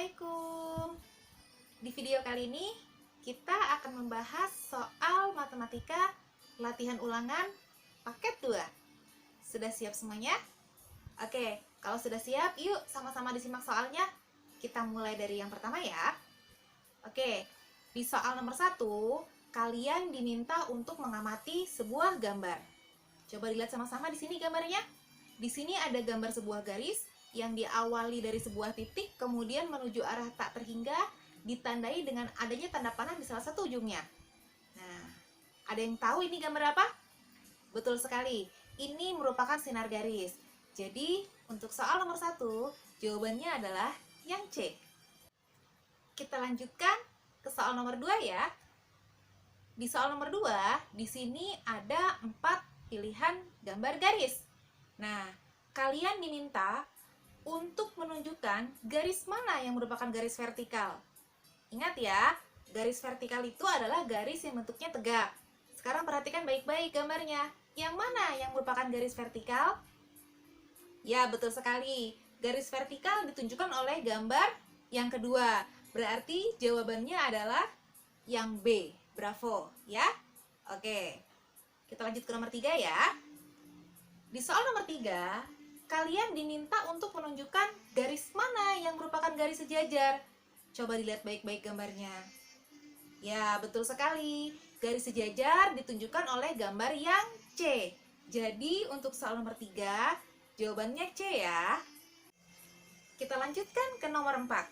Assalamualaikum. Di video kali ini kita akan membahas soal matematika latihan ulangan paket 2. Sudah siap semuanya? Oke, kalau sudah siap, yuk sama-sama disimak soalnya. Kita mulai dari yang pertama ya. Oke, di soal nomor 1, kalian diminta untuk mengamati sebuah gambar. Coba dilihat sama-sama di sini gambarnya. Di sini ada gambar sebuah garis yang diawali dari sebuah titik, kemudian menuju arah tak terhingga, ditandai dengan adanya tanda panah di salah satu ujungnya. Nah, ada yang tahu ini gambar apa? Betul sekali, ini merupakan sinar garis. Jadi, untuk soal nomor 1, jawabannya adalah yang C. Kita lanjutkan ke soal nomor 2 ya. Di soal nomor 2, di sini ada 4 pilihan gambar garis. Nah, kalian diminta untuk menunjukkan garis mana yang merupakan garis vertikal. Ingat ya, garis vertikal itu adalah garis yang bentuknya tegak. Sekarang perhatikan baik-baik gambarnya. Yang mana yang merupakan garis vertikal? Ya, betul sekali. Garis vertikal ditunjukkan oleh gambar yang kedua. Berarti jawabannya adalah yang B. Bravo, ya. Oke, kita lanjut ke nomor 3 ya. Di soal nomor 3, kalian diminta untuk menunjukkan garis mana yang merupakan garis sejajar. Coba dilihat baik-baik gambarnya. Ya, betul sekali. Garis sejajar ditunjukkan oleh gambar yang C. Jadi, untuk soal nomor 3, jawabannya C ya. Kita lanjutkan ke nomor 4.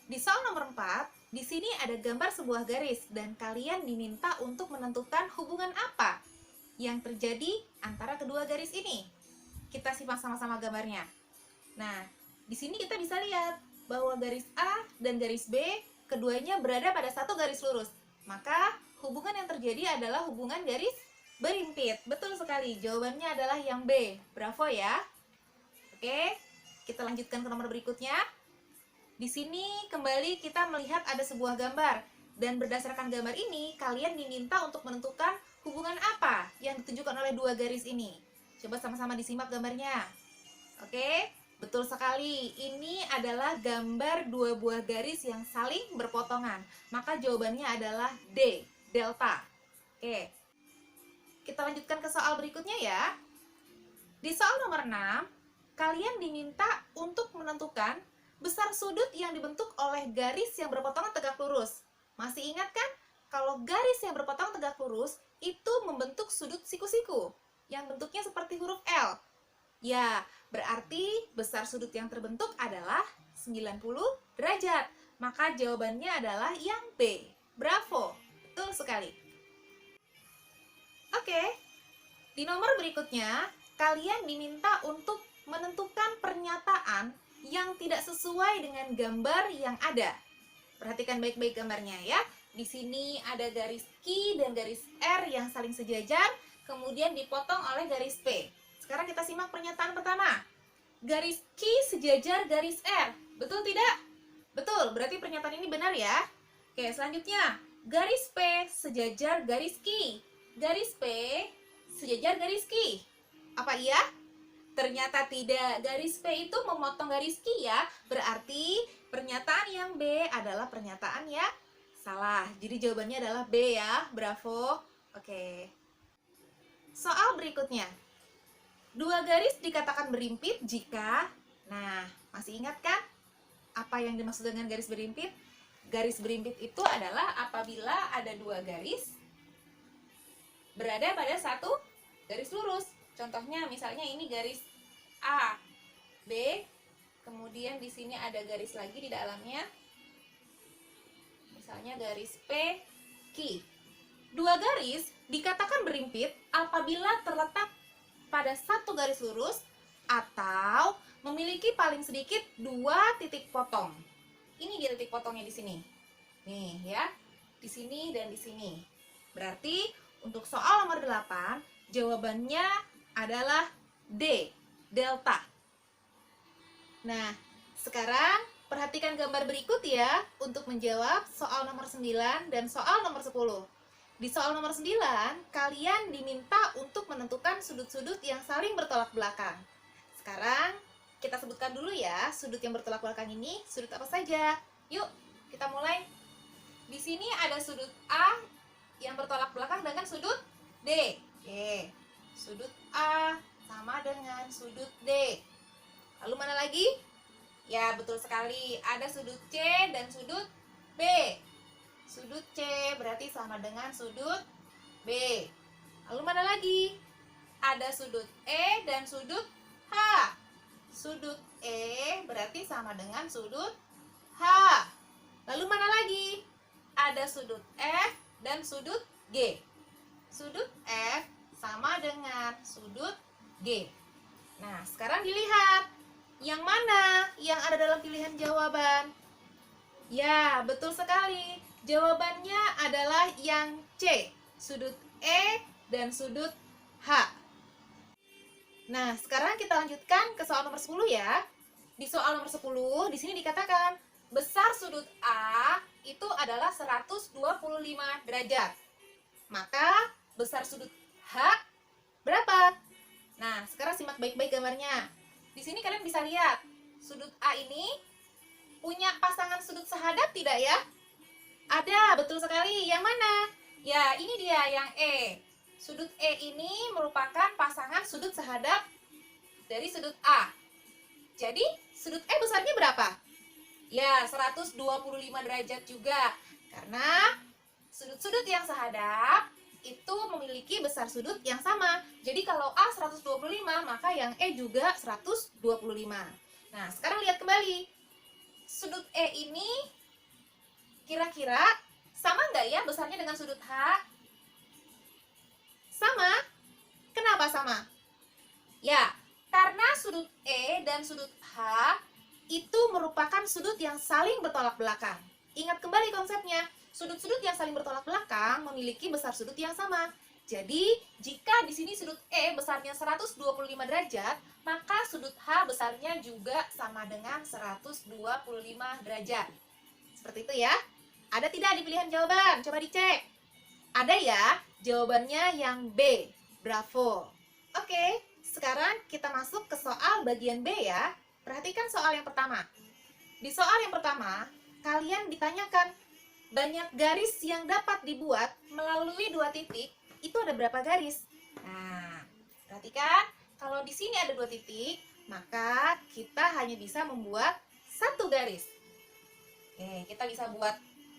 Di soal nomor 4, di sini ada gambar sebuah garis dan kalian diminta untuk menentukan hubungan apa yang terjadi antara kedua garis ini. Kita simak sama-sama gambarnya. Nah, di sini kita bisa lihat bahwa garis A dan garis B keduanya berada pada satu garis lurus. Maka hubungan yang terjadi adalah hubungan garis berimpit. Betul sekali, jawabannya adalah yang B. Bravo ya. Oke, kita lanjutkan ke nomor berikutnya. Di sini kembali kita melihat ada sebuah gambar. Dan berdasarkan gambar ini, kalian diminta untuk menentukan hubungan apa yang ditunjukkan oleh dua garis ini. Coba sama-sama disimak gambarnya. Oke, betul sekali. Ini adalah gambar dua buah garis yang saling berpotongan. Maka jawabannya adalah D, delta. Oke, kita lanjutkan ke soal berikutnya ya. Di soal nomor 6, kalian diminta untuk menentukan besar sudut yang dibentuk oleh garis yang berpotongan tegak lurus. Masih ingat kan? Kalau garis yang berpotongan tegak lurus itu membentuk sudut siku-siku yang bentuknya seperti huruf L. Ya, berarti besar sudut yang terbentuk adalah 90 derajat. Maka jawabannya adalah yang B. Bravo, betul sekali. Oke, di nomor berikutnya, kalian diminta untuk menentukan pernyataan yang tidak sesuai dengan gambar yang ada. Perhatikan baik-baik gambarnya ya. Di sini ada garis Q dan garis R yang saling sejajar, kemudian dipotong oleh garis P. Sekarang kita simak pernyataan pertama. Garis Q sejajar garis R. Betul tidak? Betul, berarti pernyataan ini benar ya. Oke, selanjutnya. Garis P sejajar garis Q. Garis P sejajar garis Q. Apa iya? Ternyata tidak. Garis P itu memotong garis Q ya. Berarti pernyataan yang B adalah pernyataan yang salah. Jadi jawabannya adalah B ya. Bravo. Oke. Soal berikutnya. Dua garis dikatakan berimpit jika... Nah, masih ingat kan? Apa yang dimaksud dengan garis berimpit? Garis berimpit itu adalah apabila ada dua garis berada pada satu garis lurus. Contohnya misalnya ini garis A, B, kemudian di sini ada garis lagi di dalamnya. Misalnya garis P, Q. Dua garis dikatakan berimpit apabila terletak pada satu garis lurus atau memiliki paling sedikit dua titik potong. Ini dia titik potongnya di sini. Nih ya, di sini dan di sini. Berarti untuk soal nomor 8, jawabannya adalah D, delta. Nah, sekarang perhatikan gambar berikut ya untuk menjawab soal nomor 9 dan soal nomor 10. Di soal nomor 9, kalian diminta untuk menentukan sudut-sudut yang saling bertolak belakang. Sekarang, Kita sebutkan dulu ya, sudut yang bertolak belakang ini sudut apa saja. Yuk, kita mulai. Di sini ada sudut A yang bertolak belakang dengan sudut D. Oke, sudut A sama dengan sudut D. Lalu mana lagi? Ya, betul sekali. Ada sudut C dan sudut B. Sudut C berarti sama dengan sudut B. Lalu mana lagi? Ada sudut E dan sudut H. Sudut E berarti sama dengan sudut H. Lalu mana lagi? Ada sudut F dan sudut G. Sudut F sama dengan sudut G. Nah, sekarang dilihat. Yang mana yang ada dalam pilihan jawaban? Ya, betul sekali. Jawabannya adalah yang C. Sudut E dan sudut H. Nah, sekarang kita lanjutkan ke soal nomor 10 ya. Di soal nomor 10, di sini dikatakan besar sudut A itu adalah 125 derajat. Maka besar sudut H berapa? Nah, sekarang simak baik-baik gambarnya. Di sini kalian bisa lihat, sudut A ini punya pasangan sudut sehadap tidak ya? Ada, betul sekali. Yang mana? Ya, ini dia yang E. Sudut E ini merupakan pasangan sudut sehadap dari sudut A. Jadi, sudut E besarnya berapa? Ya, 125 derajat juga. Karena sudut-sudut yang sehadap itu memiliki besar sudut yang sama. Jadi, kalau A 125, maka yang E juga 125. Nah, sekarang lihat kembali. Sudut E ini kira-kira sama nggak ya besarnya dengan sudut H? Sama? Kenapa sama? Ya, karena sudut E dan sudut H itu merupakan sudut yang saling bertolak belakang. Ingat kembali konsepnya, sudut-sudut yang saling bertolak belakang memiliki besar sudut yang sama. Jadi, jika di sini sudut E besarnya 125 derajat, maka sudut H besarnya juga sama dengan 125 derajat. Seperti itu ya. Ada tidak di pilihan jawaban? Coba dicek. Ada ya, jawabannya yang B. Bravo. Oke, sekarang kita masuk ke soal bagian B ya. Perhatikan soal yang pertama. Di soal yang pertama, kalian ditanyakan banyak garis yang dapat dibuat melalui dua titik, itu ada berapa garis? Nah, perhatikan, kalau di sini ada dua titik, maka kita hanya bisa membuat satu garis. Oke, kita bisa buat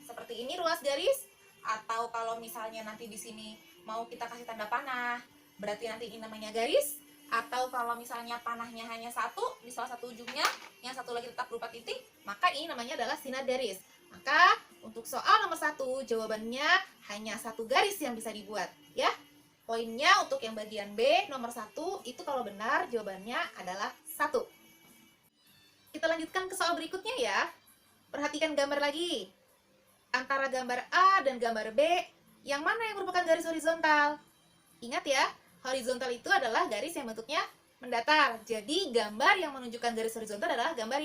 seperti ini ruas garis, atau kalau misalnya nanti di sini mau kita kasih tanda panah, berarti nanti ini namanya garis. Atau kalau misalnya panahnya hanya satu, di salah satu ujungnya, yang satu lagi tetap berupa titik, maka ini namanya adalah sinar garis. Maka untuk soal nomor 1, jawabannya hanya satu garis yang bisa dibuat ya. Poinnya untuk yang bagian B nomor 1 itu kalau benar jawabannya adalah 1. Kita lanjutkan ke soal berikutnya ya. Perhatikan gambar lagi. Antara gambar A dan gambar B, yang mana yang merupakan garis horizontal? Ingat ya, horizontal itu adalah garis yang bentuknya mendatar. Jadi gambar yang menunjukkan garis horizontal adalah gambar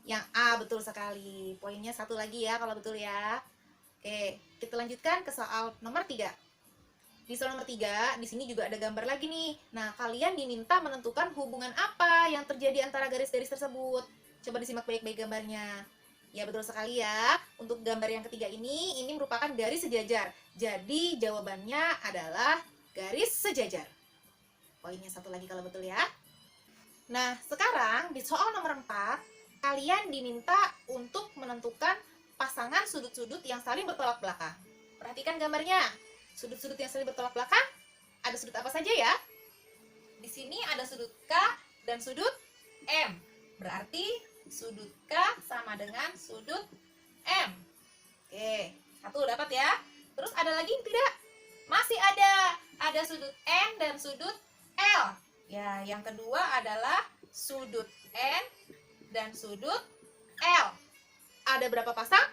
yang A, betul sekali. Poinnya 1 lagi ya kalau betul ya. Oke, kita lanjutkan ke soal nomor 3. Di soal nomor 3, di sini juga ada gambar lagi nih. Nah, kalian diminta menentukan hubungan apa yang terjadi antara garis-garis tersebut. Coba disimak baik-baik gambarnya. Ya, betul sekali ya. Untuk gambar yang ketiga ini merupakan garis sejajar. Jadi, jawabannya adalah garis sejajar. Poinnya 1 lagi kalau betul ya. Nah, sekarang di soal nomor 4, kalian diminta untuk menentukan pasangan sudut-sudut yang saling bertolak belakang. Perhatikan gambarnya. Sudut-sudut yang saling bertolak belakang, ada sudut apa saja ya? Di sini ada sudut K dan sudut M. Berarti sudut K sama dengan sudut M. Oke, 1 dapat ya. Terus ada lagi tidak? Masih ada. Ada sudut N dan sudut L. Ya, yang kedua adalah sudut N dan sudut L. Ada berapa pasang?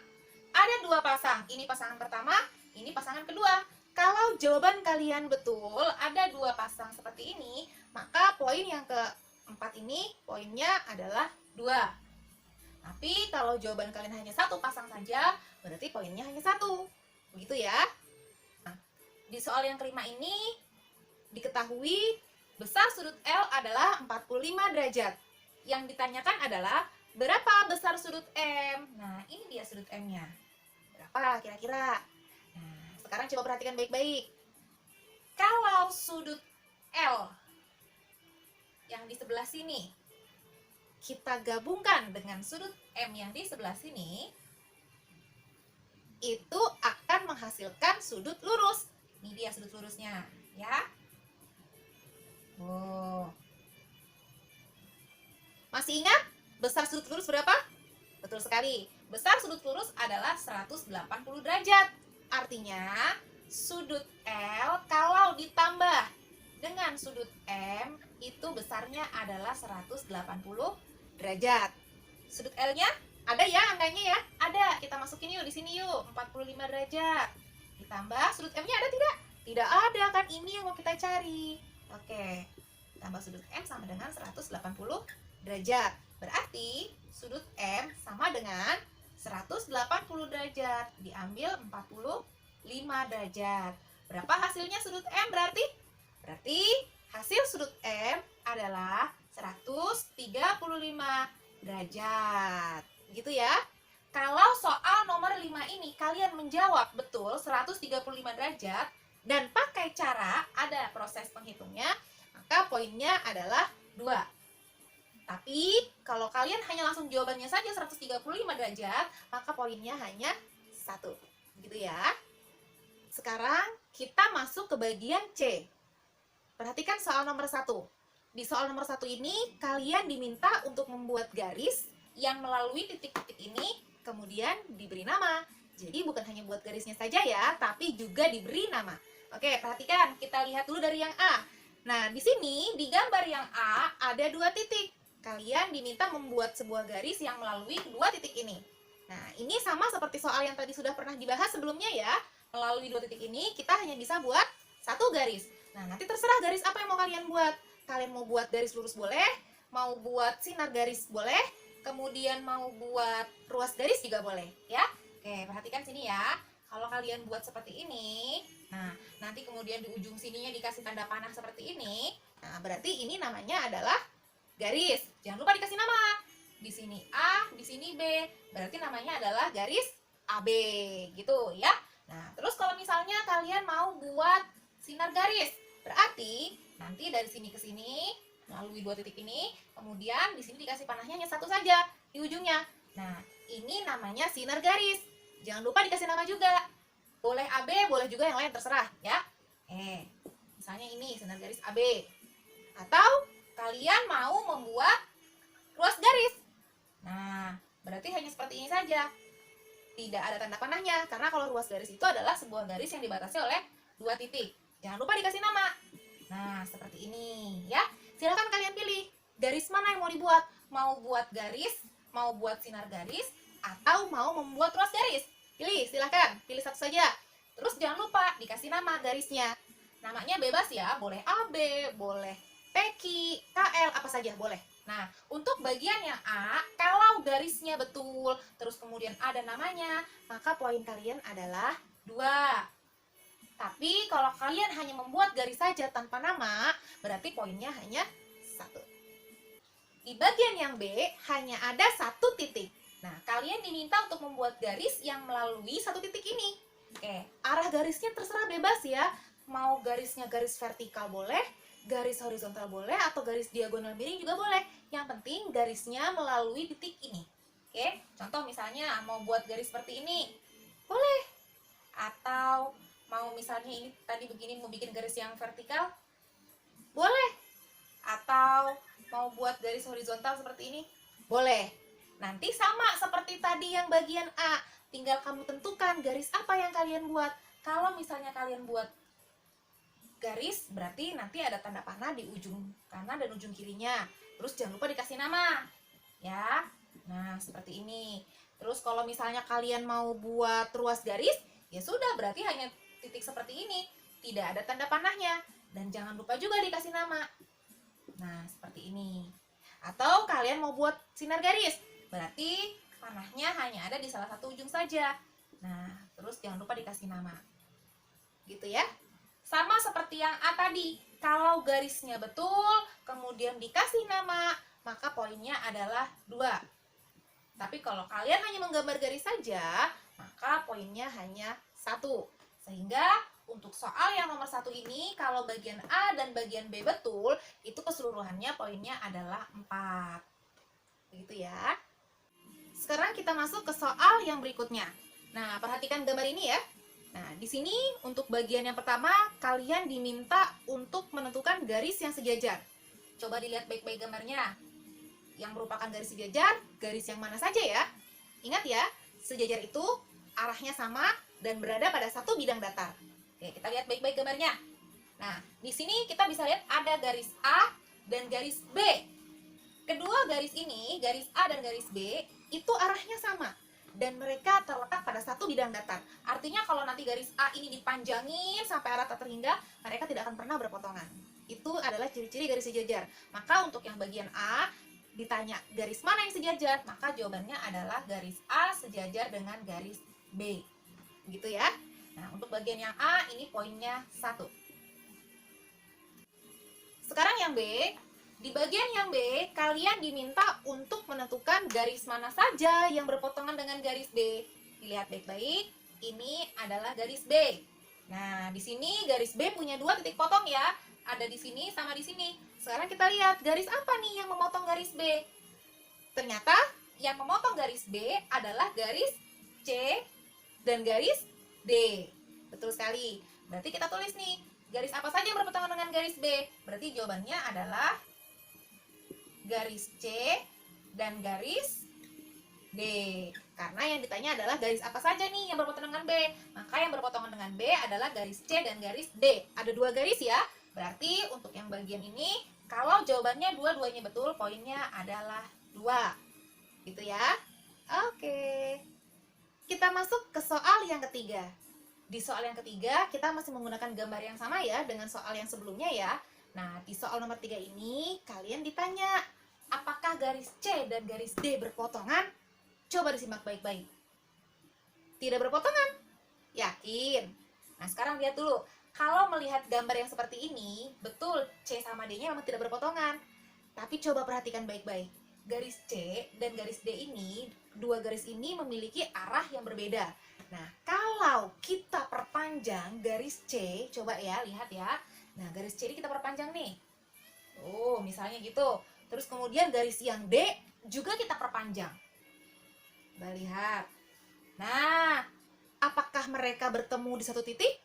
Ada 2 pasang. Ini pasangan pertama, ini pasangan kedua. Kalau jawaban kalian betul, ada 2 pasang seperti ini, maka poin yang keempat ini poinnya adalah 2. Tapi kalau jawaban kalian hanya 1 pasang saja, berarti poinnya hanya 1. Begitu ya. Nah, di soal yang kelima ini diketahui besar sudut L adalah 45 derajat. yang ditanyakan adalah berapa besar sudut M? Nah, ini dia sudut M-nya. Berapa kira-kira? Nah, sekarang coba perhatikan baik-baik. Kalau sudut L yang di sebelah sini kita gabungkan dengan sudut M yang di sebelah sini, itu akan menghasilkan sudut lurus. Ini dia sudut lurusnya, ya. Masih ingat besar sudut lurus berapa? Betul sekali. Besar sudut lurus adalah 180 derajat. Artinya, sudut L kalau ditambah dengan sudut M itu besarnya adalah 180 derajat. Sudut L-nya ada ya angkanya ya? Ada. Kita masukin yuk di sini yuk. 45 derajat. Ditambah sudut M-nya ada tidak? Tidak ada, kan ini yang mau kita cari. Oke. Tambah sudut M sama dengan 180 derajat. Berarti sudut M sama dengan 180 derajat. Diambil 45 derajat. Berapa hasilnya sudut M berarti? Berarti hasil sudut M adalah 135 derajat. Gitu ya. Kalau soal nomor 5 ini kalian menjawab betul 135 derajat dan pakai cara ada proses penghitungnya, maka poinnya adalah 2. Tapi kalau kalian hanya langsung jawabannya saja 135 derajat, maka poinnya hanya 1. Gitu ya. Sekarang kita masuk ke bagian C. Perhatikan soal nomor 1. Di soal nomor 1 ini, kalian diminta untuk membuat garis yang melalui titik-titik ini, kemudian diberi nama. Jadi bukan hanya buat garisnya saja ya, tapi juga diberi nama. Oke, perhatikan. Kita lihat dulu dari yang A. Nah, di sini, di gambar yang A, ada 2 titik. Kalian diminta membuat sebuah garis yang melalui kedua titik ini. Nah, ini sama seperti soal yang tadi sudah pernah dibahas sebelumnya ya. Melalui 2 titik ini, kita hanya bisa buat 1 garis. Nah, nanti terserah garis apa yang mau kalian buat. Kalian mau buat garis lurus boleh, mau buat sinar garis boleh, kemudian mau buat ruas garis juga boleh, ya. Oke, perhatikan sini ya. Kalau kalian buat seperti ini, nah, nanti kemudian di ujung sininya dikasih tanda panah seperti ini. Nah, berarti ini namanya adalah garis. Jangan lupa dikasih nama. Di sini A, di sini B. Berarti namanya adalah garis AB, gitu ya. Nah, terus kalau misalnya kalian mau buat sinar garis, berarti nanti dari sini ke sini melalui 2 titik ini, kemudian di sini dikasih panahnya hanya 1 saja di ujungnya. Nah, ini namanya sinar garis. Jangan lupa dikasih nama juga. Boleh AB, boleh juga yang lain, terserah ya. Misalnya ini sinar garis AB. Atau kalian mau membuat ruas garis. Nah, berarti hanya seperti ini saja. Tidak ada tanda panahnya, karena kalau ruas garis itu adalah sebuah garis yang dibatasi oleh 2 titik. Jangan lupa dikasih nama. Nah, seperti ini ya. Silakan kalian pilih garis mana yang mau dibuat. Mau buat garis, mau buat sinar garis, atau mau membuat ruas garis. Pilih, silakan. Pilih satu saja. Terus jangan lupa dikasih nama garisnya. Namanya bebas ya, boleh AB, boleh PQ, KL, apa saja boleh. Nah, untuk bagian yang A, kalau garisnya betul, terus kemudian ada namanya, maka poin kalian adalah 2. Tapi kalau kalian hanya membuat garis saja tanpa nama, berarti poinnya hanya 1. Di bagian yang B, hanya ada 1 titik. Nah, kalian diminta untuk membuat garis yang melalui 1 titik ini. Oke, arah garisnya terserah bebas ya. Mau garisnya garis vertikal boleh, garis horizontal boleh, atau garis diagonal miring juga boleh. Yang penting garisnya melalui titik ini. Oke, contoh misalnya mau buat garis seperti ini, boleh. Atau mau misalnya ini tadi begini, mau bikin garis yang vertikal, boleh. Atau mau buat garis horizontal seperti ini, boleh. Nanti sama seperti tadi yang bagian A, tinggal kamu tentukan garis apa yang kalian buat. Kalau misalnya kalian buat garis, berarti nanti ada tanda panah di ujung kanan dan ujung kirinya. Terus jangan lupa dikasih nama ya. Nah, seperti ini. Terus kalau misalnya kalian mau buat ruas garis, ya sudah, berarti hanya titik seperti ini, tidak ada tanda panahnya. Dan jangan lupa juga dikasih nama. Nah, seperti ini. Atau kalian mau buat sinar garis, berarti panahnya hanya ada di salah satu ujung saja. Nah, terus jangan lupa dikasih nama. Gitu ya. Sama seperti yang A tadi, kalau garisnya betul, kemudian dikasih nama, maka poinnya adalah 2. Tapi kalau kalian hanya menggambar garis saja, maka poinnya hanya 1. Sehingga untuk soal yang nomor 1 ini, kalau bagian A dan bagian B betul, itu keseluruhannya poinnya adalah 4. Begitu ya. Sekarang kita masuk ke soal yang berikutnya. Nah, perhatikan gambar ini ya. Nah, di sini untuk bagian yang pertama, kalian diminta untuk menentukan garis yang sejajar. Coba dilihat baik-baik gambarnya. Yang merupakan garis sejajar, garis yang mana saja ya? Ingat ya, sejajar itu arahnya sama dan berada pada satu bidang datar. Oke, kita lihat baik-baik gambarnya. Nah, di sini kita bisa lihat ada garis A dan garis B. Kedua garis ini, garis A dan garis B, itu arahnya sama. Dan mereka terletak pada satu bidang datar. Artinya kalau nanti garis A ini dipanjangin sampai arah tak terhingga, mereka tidak akan pernah berpotongan. Itu adalah ciri-ciri garis sejajar. Maka untuk yang bagian A, ditanya garis mana yang sejajar, maka jawabannya adalah garis A sejajar dengan garis B. Begitu ya. Nah, untuk bagian yang A ini poinnya 1. Sekarang yang B, di bagian yang B kalian diminta untuk menentukan garis mana saja yang berpotongan dengan garis B. Dilihat baik-baik, ini adalah garis B. Nah, di sini garis B punya 2 titik potong ya. Ada di sini sama di sini. Sekarang kita lihat garis apa nih yang memotong garis B. Ternyata yang memotong garis B adalah garis C dan garis D. Betul sekali. Berarti kita tulis nih, garis apa saja yang berpotongan dengan garis B? Berarti jawabannya adalah garis C dan garis D. Karena yang ditanya adalah garis apa saja nih yang berpotongan dengan B. Maka yang berpotongan dengan B adalah garis C dan garis D. Ada 2 garis ya. Berarti untuk yang bagian ini, kalau jawabannya dua-duanya betul, poinnya adalah 2. Gitu ya. Oke. Kita masuk ke soal yang ketiga. Di soal yang ketiga, kita masih menggunakan gambar yang sama ya dengan soal yang sebelumnya ya. Nah, di soal nomor 3 ini, kalian ditanya, apakah garis C dan garis D berpotongan? Coba disimak baik-baik. Tidak berpotongan? Yakin? Nah, sekarang lihat dulu. Kalau melihat gambar yang seperti ini, betul C sama D-nya memang tidak berpotongan. Tapi coba perhatikan baik-baik. Garis C dan garis D ini, 2 garis ini memiliki arah yang berbeda. Nah, kalau kita perpanjang garis C, coba ya, lihat ya. Nah, garis C ini kita perpanjang nih. Oh, misalnya gitu. Terus kemudian garis yang D juga kita perpanjang. Coba lihat. Nah, apakah mereka bertemu di satu titik?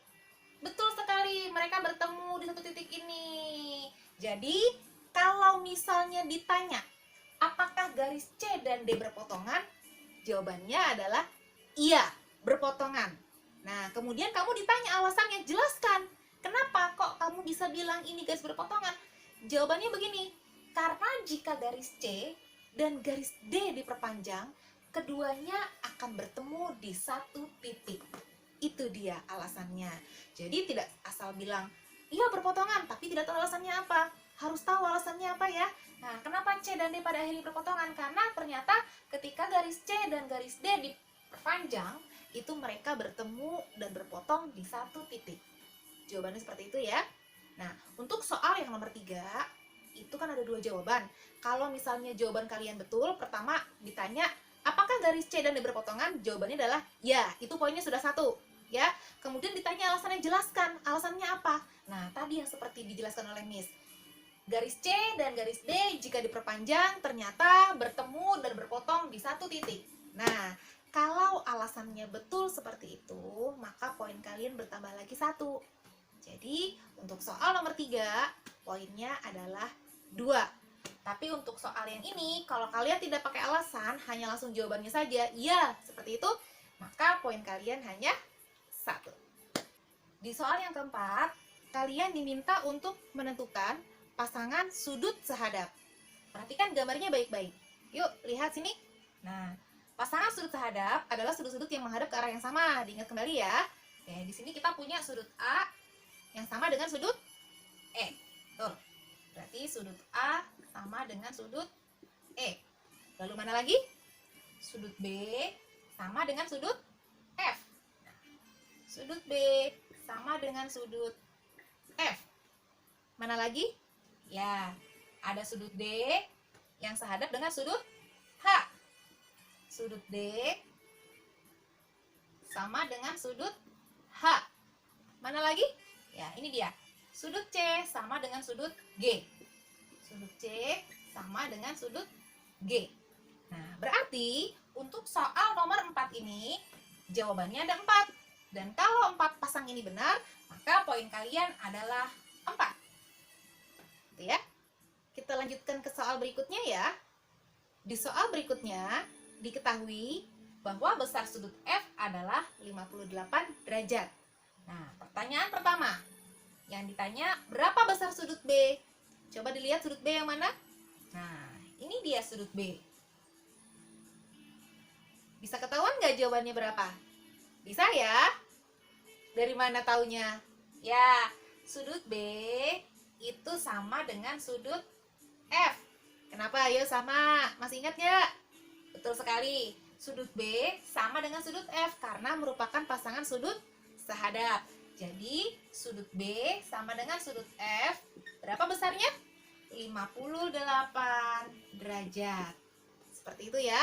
Betul sekali, mereka bertemu di satu titik ini. Jadi, kalau misalnya ditanya, apakah garis C dan D berpotongan? Jawabannya adalah iya, berpotongan. Nah, kemudian kamu ditanya alasannya, jelaskan. Kenapa kok kamu bisa bilang ini garis berpotongan? Jawabannya begini, karena jika garis C dan garis D diperpanjang, keduanya akan bertemu di satu titik. Itu dia alasannya. Jadi tidak asal bilang, iya berpotongan, tapi tidak tahu alasannya apa. Harus tahu alasannya apa ya. Nah, kenapa C dan D pada akhirnya berpotongan? Karena ternyata ketika garis C dan garis D diperpanjang, itu mereka bertemu dan berpotong di satu titik. Jawabannya seperti itu ya. Nah, untuk soal yang nomor 3, itu kan ada 2 jawaban. Kalau misalnya jawaban kalian betul, pertama ditanya, apakah garis C dan D berpotongan? Jawabannya adalah ya, itu poinnya sudah 1. Ya, kemudian ditanya alasannya, jelaskan. Alasannya apa? Nah, tadi yang seperti dijelaskan oleh Miss. Garis C dan garis D jika diperpanjang ternyata bertemu dan berpotong di satu titik. Nah, kalau alasannya betul seperti itu, maka poin kalian bertambah lagi 1. Jadi, untuk soal nomor 3, poinnya adalah 2. Tapi untuk soal yang ini, kalau kalian tidak pakai alasan, hanya langsung jawabannya saja, iya, seperti itu, maka poin kalian hanya 1. Di soal yang keempat, kalian diminta untuk menentukan pasangan sudut sehadap. Perhatikan gambarnya baik-baik. Yuk, lihat sini. Nah, pasangan sudut sehadap adalah sudut-sudut yang menghadap ke arah yang sama. Diingat kembali ya. Oke, di sini kita punya sudut A yang sama dengan sudut E. Tuh. Berarti sudut A sama dengan sudut E. Lalu mana lagi? Sudut B sama dengan sudut F. Sudut B sama dengan sudut F. Mana lagi? Ya, ada sudut D yang sehadap dengan sudut H. Sudut D sama dengan sudut H. Mana lagi? Ya, ini dia. Sudut C sama dengan sudut G. Sudut C sama dengan sudut G. Nah, berarti untuk soal nomor 4 ini jawabannya ada 4. Dan kalau 4 pasang ini benar, maka poin kalian adalah 4. Gitu ya. Kita lanjutkan ke soal berikutnya ya. Di soal berikutnya diketahui bahwa besar sudut F adalah 58 derajat. Nah, pertanyaan pertama. Yang ditanya, berapa besar sudut B? Coba dilihat sudut B yang mana? Nah, ini dia sudut B. Bisa ketahuan nggak jawabannya berapa? Bisa ya? Dari mana taunya? Ya, sudut B itu sama dengan sudut F. Kenapa? Ayo sama. Masih ingat nggak? Betul sekali. Sudut B sama dengan sudut F karena merupakan pasangan sudut sehadap. Jadi, sudut B sama dengan sudut F. Berapa besarnya? 58 derajat. Seperti itu ya.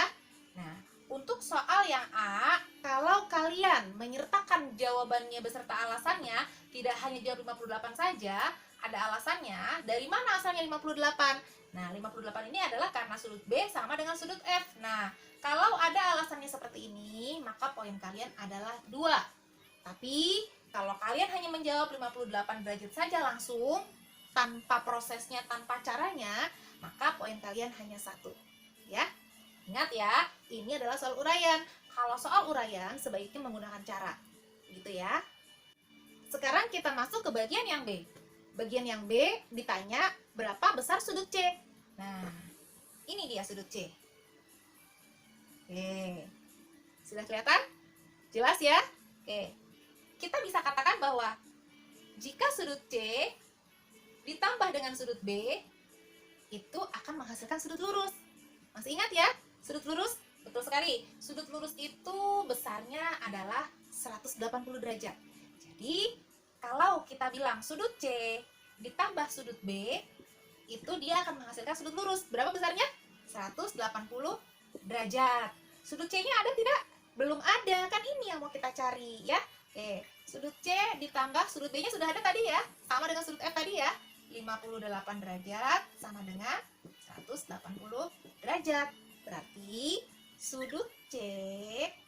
Nah, untuk soal yang A, kalau kalian menyertakan jawabannya beserta alasannya, tidak hanya jawab 58 saja, ada alasannya. Dari mana asalnya 58? Nah, 58 ini adalah karena sudut B sama dengan sudut F. Nah, kalau ada alasannya seperti ini, maka poin kalian adalah 2. Tapi, kalau kalian hanya menjawab 58 derajat saja langsung, tanpa prosesnya, tanpa caranya, maka poin kalian hanya 1. Ya. Ingat ya, ini adalah soal uraian. Kalau soal uraian, sebaiknya menggunakan cara. Gitu ya. Sekarang kita masuk ke bagian yang B. Bagian yang B ditanya, berapa besar sudut C? Nah, ini dia sudut C. Oke. Sudah kelihatan? Jelas ya? Oke. Kita bisa katakan bahwa jika sudut C ditambah dengan sudut B, itu akan menghasilkan sudut lurus. Masih ingat ya? Sudut lurus? Betul sekali. Sudut lurus itu besarnya adalah 180 derajat. Jadi, kalau kita bilang sudut C ditambah sudut B, itu dia akan menghasilkan sudut lurus. Berapa besarnya? 180 derajat. Sudut C-nya ada tidak? Belum ada. Kan ini yang mau kita cari ya. Oke, sudut C ditambah sudut B-nya sudah ada tadi ya. Sama dengan sudut F tadi ya. 58 derajat sama dengan 180 derajat. Berarti sudut C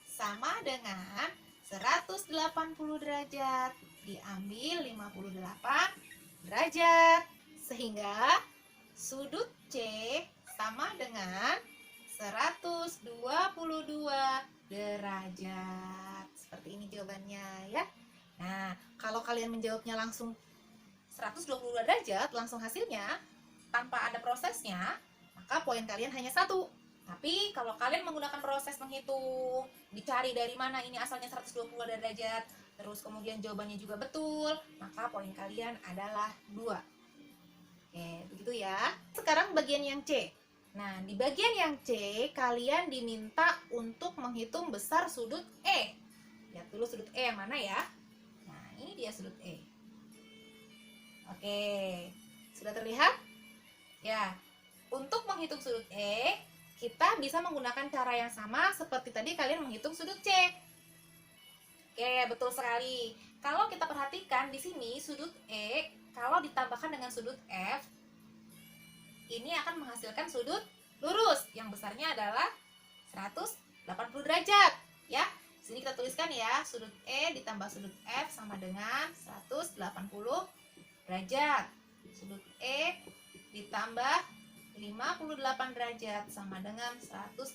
sama dengan 180 derajat diambil 58 derajat. Sehingga sudut C sama dengan 122 derajat. Seperti ini jawabannya ya. Nah, kalau kalian menjawabnya langsung 122 derajat, langsung hasilnya tanpa ada prosesnya, maka poin kalian hanya 1. Tapi kalau kalian menggunakan proses menghitung, dicari dari mana ini asalnya 120 derajat, terus kemudian jawabannya juga betul, maka poin kalian adalah 2. Oke, begitu ya. Sekarang bagian yang C. Nah, di bagian yang C, kalian diminta untuk menghitung besar sudut E. Lihat dulu sudut E yang mana ya. Nah, ini dia sudut E. Oke, sudah terlihat? Ya, untuk menghitung sudut E, kita bisa menggunakan cara yang sama seperti tadi kalian menghitung sudut C. Oke, betul sekali. Kalau kita perhatikan di sini sudut E kalau ditambahkan dengan sudut F, ini akan menghasilkan sudut lurus yang besarnya adalah 180 derajat, ya. Sini kita tuliskan ya, sudut E ditambah sudut F sama dengan 180 derajat. Sudut E ditambah 58 derajat sama dengan 180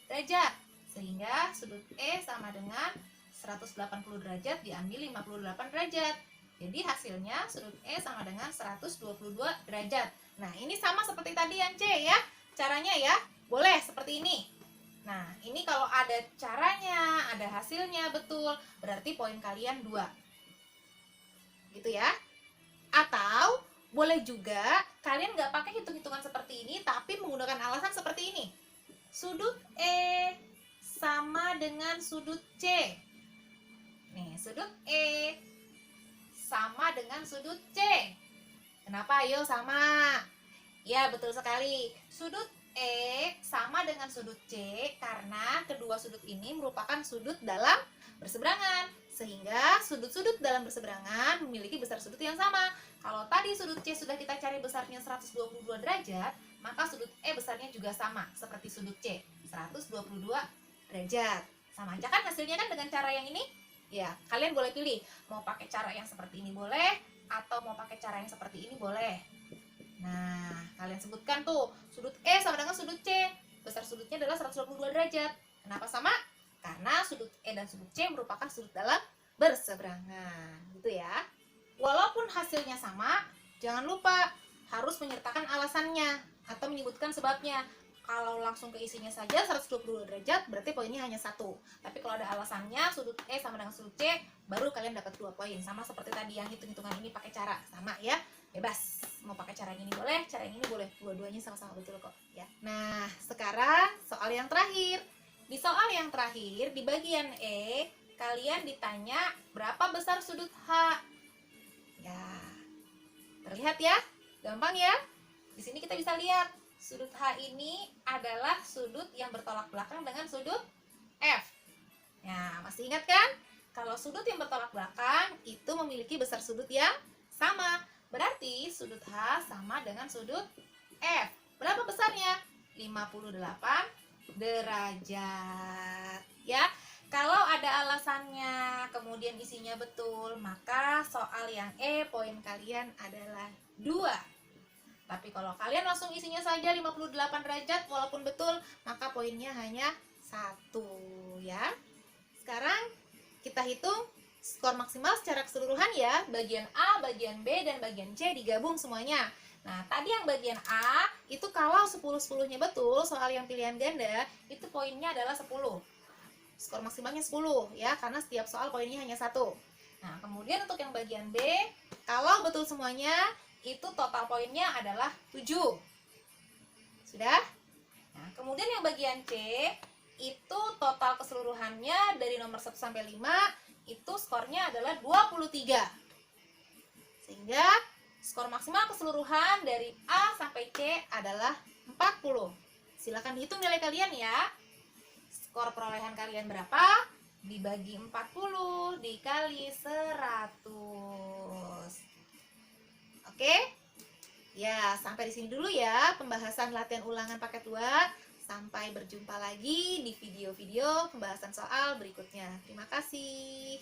derajat. Sehingga sudut E sama dengan 180 derajat diambil 58 derajat. Jadi hasilnya sudut E sama dengan 122 derajat. Nah, ini sama seperti tadi yang C ya. Caranya ya, boleh seperti ini. Nah, ini kalau ada caranya, ada hasilnya betul, berarti poin kalian 2. Gitu ya. Atau boleh juga kalian nggak pakai hitung-hitungan seperti ini, tapi menggunakan alasan seperti ini. Sudut E sama dengan sudut C. Nih, sudut E sama dengan sudut C. Kenapa? Ayo sama. Ya, betul sekali. Sudut E sama dengan sudut C karena kedua sudut ini merupakan sudut dalam berseberangan. Sehingga sudut-sudut dalam berseberangan memiliki besar sudut yang sama. Kalau tadi sudut C sudah kita cari besarnya 122 derajat, maka sudut E besarnya juga sama seperti sudut C, 122 derajat. Sama aja kan hasilnya kan dengan cara yang ini? Ya, kalian boleh pilih mau pakai cara yang seperti ini boleh atau mau pakai cara yang seperti ini boleh. Nah, kalian sebutkan tuh, sudut E sama dengan sudut C. Besar sudutnya adalah 122 derajat. Kenapa sama? Karena sudut E dan sudut C merupakan sudut dalam berseberangan. Gitu ya. Walaupun hasilnya sama, jangan lupa harus menyertakan alasannya atau menyebutkan sebabnya. Kalau langsung ke isinya saja 122 derajat, berarti poinnya hanya 1. Tapi kalau ada alasannya, sudut E sama dengan sudut C, baru kalian dapat 2 poin. Sama seperti tadi yang hitung-hitungan ini pakai cara sama ya. Bebas, mau pakai cara yang ini boleh, cara yang ini boleh, dua-duanya sama-sama betul kok ya. Nah, sekarang soal yang terakhir. Di soal yang terakhir di bagian E, kalian ditanya berapa besar sudut H. Ya, terlihat ya, gampang ya. Di sini kita bisa lihat sudut H ini adalah sudut yang bertolak belakang dengan sudut F. Ya, masih ingat kan? Kalau sudut yang bertolak belakang itu memiliki besar sudut yang sama. Berarti sudut H sama dengan sudut F. Berapa besarnya? 58 derajat. Ya, kalau ada alasannya, kemudian isinya betul, maka soal yang E poin kalian adalah 2. Tapi kalau kalian langsung isinya saja 58 derajat, walaupun betul, maka poinnya hanya 1 ya. Sekarang kita hitung skor maksimal secara keseluruhan ya. Bagian A, bagian B, dan bagian C digabung semuanya. Nah, tadi yang bagian A itu kalau 10-10-nya betul, soal yang pilihan ganda, itu poinnya adalah 10. Skor maksimalnya 10 ya, karena setiap soal poinnya hanya 1. Nah, kemudian untuk yang bagian B, kalau betul semuanya, itu total poinnya adalah 7. Sudah? Nah, kemudian yang bagian C, itu total keseluruhannya dari nomor 1 sampai 5, itu skornya adalah 23. Sehingga skor maksimal keseluruhan dari A sampai C adalah 40. Silakan dihitung nilai kalian ya. Skor perolehan kalian berapa? Dibagi 40 dikali 100. Oke? Ya, sampai di sini dulu ya pembahasan latihan ulangan paket 2. Sampai berjumpa lagi di video-video pembahasan soal berikutnya. Terima kasih.